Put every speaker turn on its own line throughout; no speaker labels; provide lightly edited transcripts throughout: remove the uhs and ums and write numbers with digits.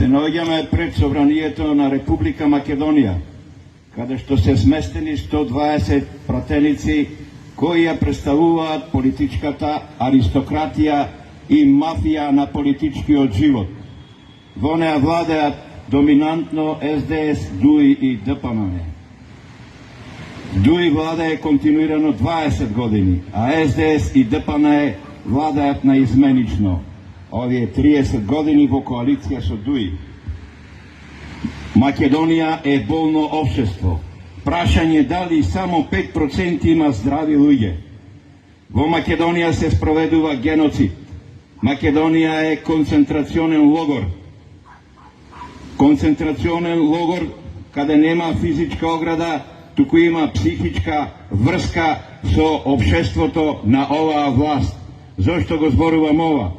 Се наоѓаме пред собранието на Република Македонија, каде што се сместени 120 пратеници кои ја представуваат политичката аристократија и мафија на политичкиот живот. Во неа владеат доминантно СДС, ДУИ и ДПМН. ДУИ владее континуирано 20 години, а СДС и ДПМН владеат наизменично. Овие 30 години во коалиција со ДУИ. Македонија е болно општество. Прашање дали само 5% има здрави луѓе. Во Македонија се спроведува геноцид. Македонија е концентрационен логор. Концентрационен логор каде нема физичка ограда, туку има психичка врска со општеството на оваа власт. Зошто го зборувам ова?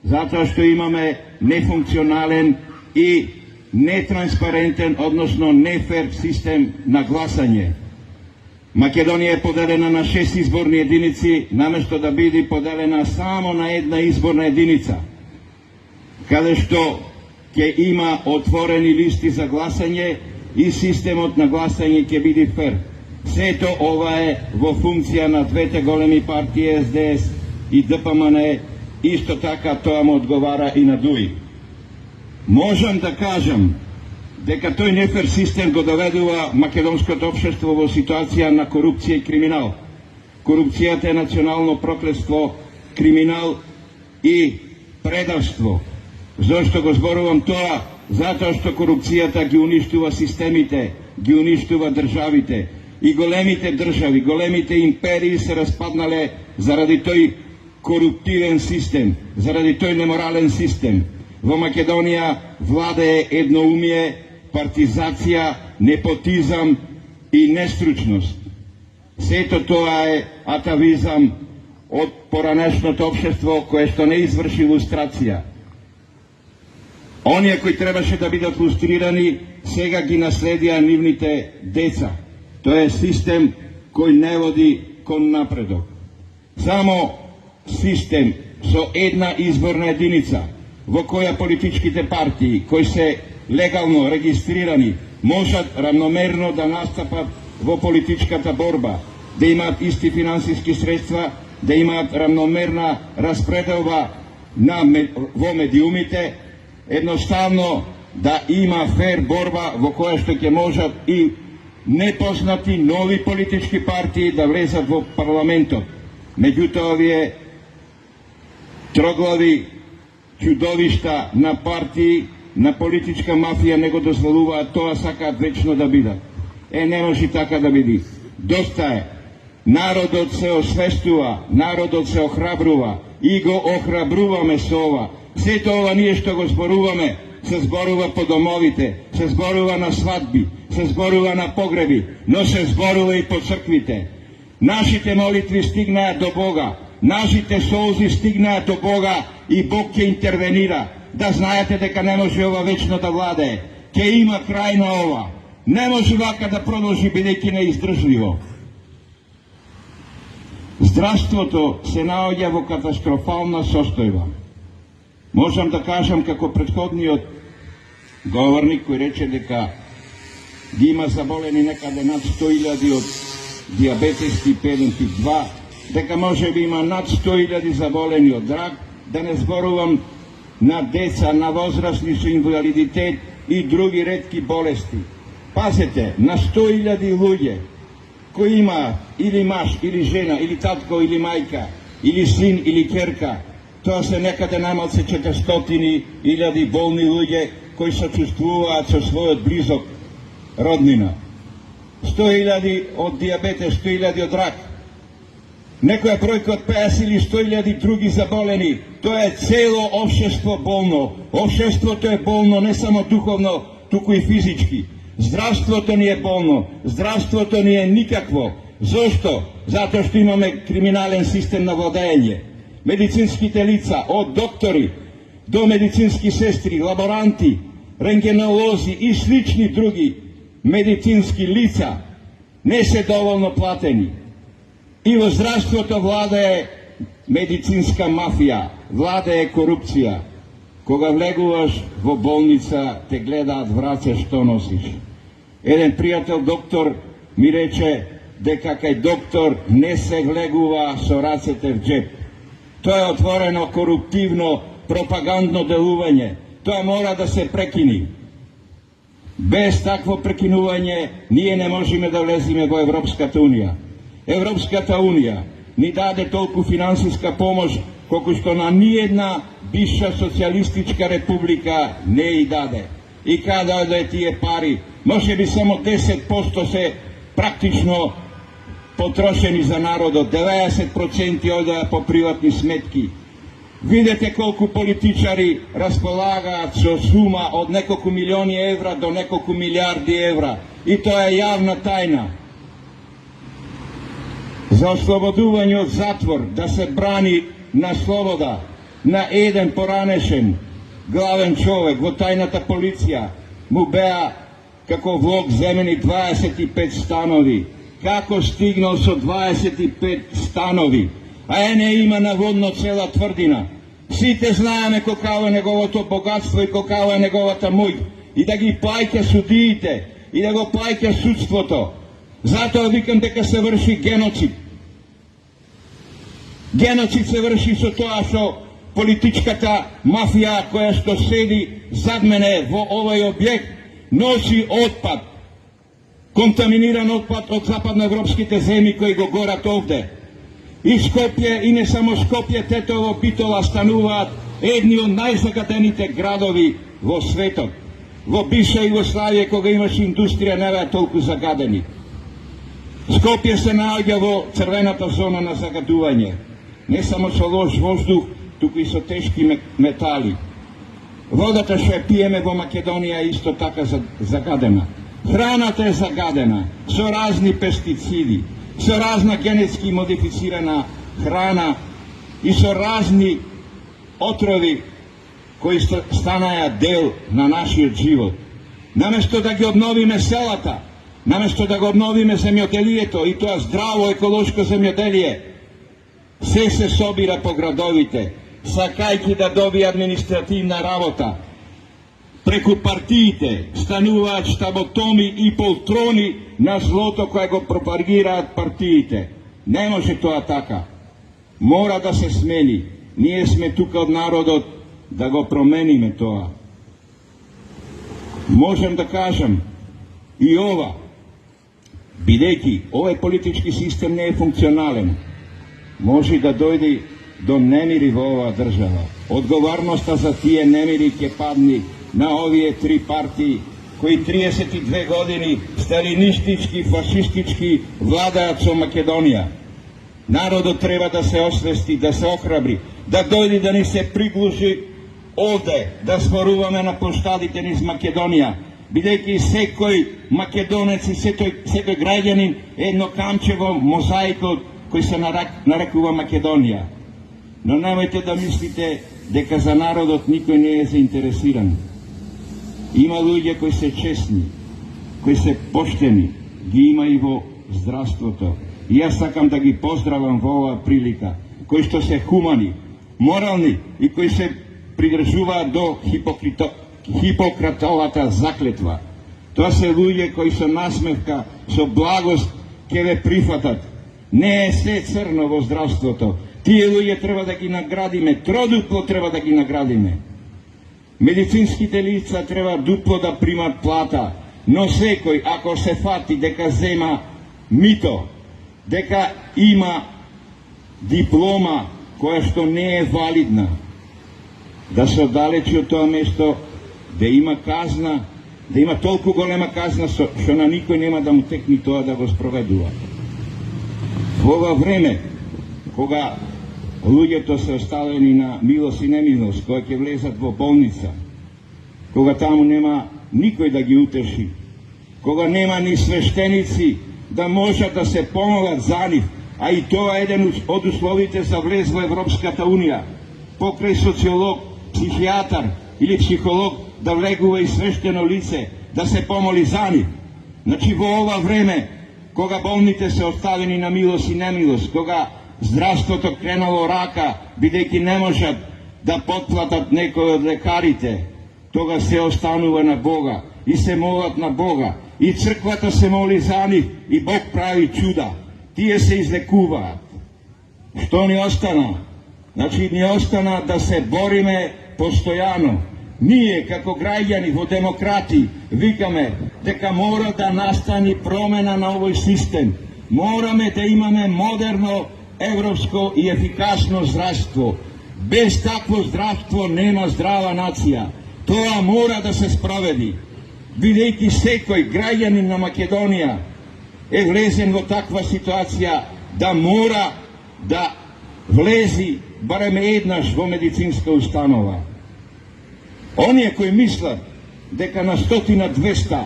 Затоа што имаме нефункционален и нетранспарентен, односно нефер систем на гласање. Македонија е поделена на 6 изборни единици, наместо да биде поделена само на една изборна единица, каде што ќе има отворени листи за гласање и системот на гласање ќе биде фер. Сето ова е во функција на двете големи партии СДС и ДПМН, исто така тоа му одговара и на ДУИ. Можам да кажам дека тој нефер систем го доведува македонското општество во ситуација на корупција и криминал. Корупцијата е национално проклетство, криминал и предавство. Зошто го зборувам тоа? Затоа што корупцијата ги уништува системите, ги уништува државите. И големите држави, големите империи се распаднале заради тој коруптивен систем, заради тој неморален систем. Во Македонија владее едноумие, партизација, непотизам и нестручност. Сето тоа е атавизам од поранешното општество кое што не изврши лустрација. Оние кои требаше да бидат лустрирани, сега ги наследија нивните деца. Тоа е систем кој не води кон напредок. Само систем со една изборна единица, во која политичките партии, кои се легално регистрирани, можат равномерно да настапат во политичката борба, да имаат исти финансиски средства, да имаат равномерна распределба во медиумите, едноставно да има фер борба во која што ќе можат и непознати нови политички партии да влезат во парламентот. Меѓутоа, овие троглави чудовишта на партии, на политичка мафија не го дозволуваат тоа, сакаат вечно да бидат. Не може така да биде. Доста е. Народот се освестува, народот се охрабрува и го охрабруваме со ова. Сето ова ние што го зборуваме, се зборува по домовите, се зборува на свадби, се зборува на погреби, но се зборува и по црквите. Нашите молитви стигнаат до Бога, нашите солзи стигнаат до Бога и Бог ќе интервенира. Да знаете дека не може ова вечно да владее. Ќе има крај на ова. Не може вака да продолжи бидејќи неиздржливо. Здравството се наоѓа во катастрофална состојба. Можам да кажам како претходниот говорник кој рече дека ги има заболени некаде над 100.000 од диабетес тип 1, тип 2, дека може би има над 100.000 заболени од рак, да не зборувам на деца, на возрастни со инвалидитет и други ретки болести. Пазете, на 100.000 луѓе кои има или маж, или жена, или татко, или мајка, или син, или ќерка, тоа се некаде најмалку 400.000 болни луѓе кои сочувствуваат со својот близок роднина. 100.000 од диабетес, 100.000 од рак. Некоја бројка од 50 или 100.000 други заболени. Тоа е цело општество болно. Општеството е болно не само духовно, туку и физички. Здравството ни е болно. Здравството ни е никакво. Зошто? Затоа што имаме криминален систем на владење. Медицинските лица, од доктори до медицински сестри, лаборанти, рентгенолози и слични други медицински лица не се доволно платени. И во здравството владее медицинска мафија, владее корупција. Кога влегуваш во болница, те гледаат враце што носиш. Еден пријател доктор ми рече дека кај доктор не се влегува со рацете в джеп. Тоа е отворено коруптивно, пропагандно делување. Тоа мора да се прекини. Без такво прекинување ние не можеме да влеземе во Европската Унија. Европската Унија ни даде толку финансиска помош колку што на ниедна бивша социјалистичка република не и даде. И каде оде тие пари? Може би само 10% се практично потрошени за народот, 90% одеа по приватни сметки. Видете колку политичари располагаат со сума од неколку милиони евра до неколку милиарди евра. И тоа е јавна тајна. За ослободување од затвор, да се брани на слобода, на еден поранешен главен човек во тајната полиција, му беа како влог земени 25 станови. Како стигнал со 25 станови? А не има наводно цела тврдина. Сите знаеме колкаво е неговото богатство и колкаво е неговата моќ. И да ги плаќа судиите, и да го плаќа судството. Затоа викам дека се врши геноцид. Геноцид се врши со тоа што политичката мафија која што седи зад мене во овој објект носи отпад, контаминиран отпад од западноевропските земји кои го горат овде. И Скопје, и не само Скопје, Тетово, Битола стануваат едни од најзагадените градови во светот. Во бивша Југославија, кога имаше индустрија, не беа толку загадени. Скопје се наоѓа во црвената зона на загадување. Не само со лош воздух, туку и со тешки метали. Водата што ја пиеме во Македонија е исто така загадена. Храната е загадена со разни пестициди, со разна генетски модифицирана храна и со разни отрови кои станаја дел на нашиот живот. Наместо да ги обновиме селата, наместо да го обновиме земјоделието, и тоа здраво еколошко земјоделие, се собира по градовите, сакајќи да доби административна работа. Преку партиите стануваат штаботоми и полтрони на злото кое го пропагираат партиите. Не може тоа така. Мора да се смени. Ние сме тука од народот да го промениме тоа. Можем да кажам и ова, бидејќи овој политички систем не е функционален, може да дојде до немири во оваа држава. Одговорноста за тие немири ќе падни на овие три партии кои 32 години сталинистички, фашистички владаат со Македонија. Народот треба да се освести, да се охрабри, да дојде да ни се приглуши овде, да зборуваме на площадите низ Македонија, бидејќи секој македонец и секој граѓанин е едно камче во мозаикот кој се нарекува Македонија. Но немојте да мислите дека за народот никој не е заинтересиран. Има луѓе кои се честни, кои се поштени, ги има и во здравството. И јас сакам да ги поздравам во оваа прилика, кои што се хумани, морални и кои се придржуваат до Хипократовата заклетва. Тоа се луѓе кои со насмевка, со благост ќе ве прифатат. Не е се црно во здравството. Тие луѓе треба да ги наградиме, тродупло треба да ги наградиме. Медицинските лица треба дупло да примат плата, но секој, ако се фати дека зема мито, дека има диплома која што не е валидна, да се оддалечи од тоа место, да има казна, да има толку голема казна што на никој нема да му текни тоа да го спроведува. Во ова време, кога луѓето се оставени на милост и немилост, кои ќе влезат во болница, кога таму нема никој да ги утеши, кога нема ни свештеници да можат да се помолат за нив, а и тоа е еден од условите за влез во Европската Унија, покрај социолог, психијатар или психолог да влегува и свештено лице да се помоли за нив. Значи во ова време, кога болните се оставени на милост и немилост, кога здравството кренало рака, бидејќи не можат да подплатат некои од лекарите, тога се останува на Бога и се молат на Бога. И црквата се моли за нив и Бог прави чуда. Тие се излекуваат. Што ни остана? Значи ни остана да се бориме постојано. Ние, како граѓани во демократи, викаме дека мора да настани промена на овој систем. Мораме да имаме модерно, европско и ефикасно здравство. Без такво здравство нема здрава нација. Тоа мора да се спроведи. Бидејќи секој граѓанин на Македонија е влезен во таква ситуација да мора да влези барем еднаш во медицинска установа. Оние кои мислат дека на 100-200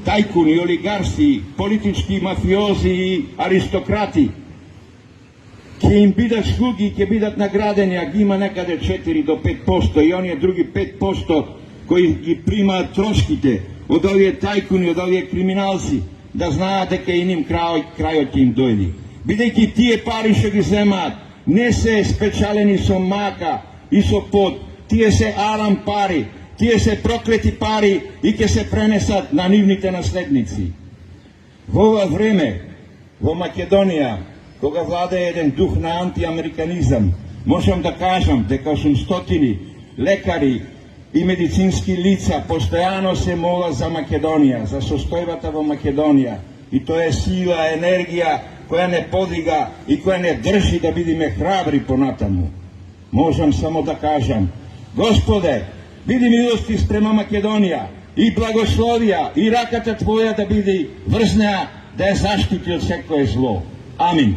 тајкуни, олигарси, политички мафиози и аристократи ќе им бидат слуги, ќе бидат наградени, а ги има некаде 4 до 5% и оние други 5% кои ги примаат трошките од овие тајкуни, од овие криминалци, да знаат дека и ним крајот им дојди. Бидејќи тие пари што ги земаат не се спечалени со мака и со пот, тие се арам пари, тие се проклети пари и ќе се пренесат на нивните наследници. Во ова време, во Македонија, кога владее еден дух на антиамериканизам, можам да кажам дека 800 лекари и медицински лица постојано се молат за Македонија, за состојбата во Македонија. И тоа е сила, енергија која не подига и која не држи да бидиме храбри понатаму. Можам само да кажам, Господе, биди милости спрема Македонија и благословија и раката Твоја да биде врзнеа да ја заштити од секое зло. Амин.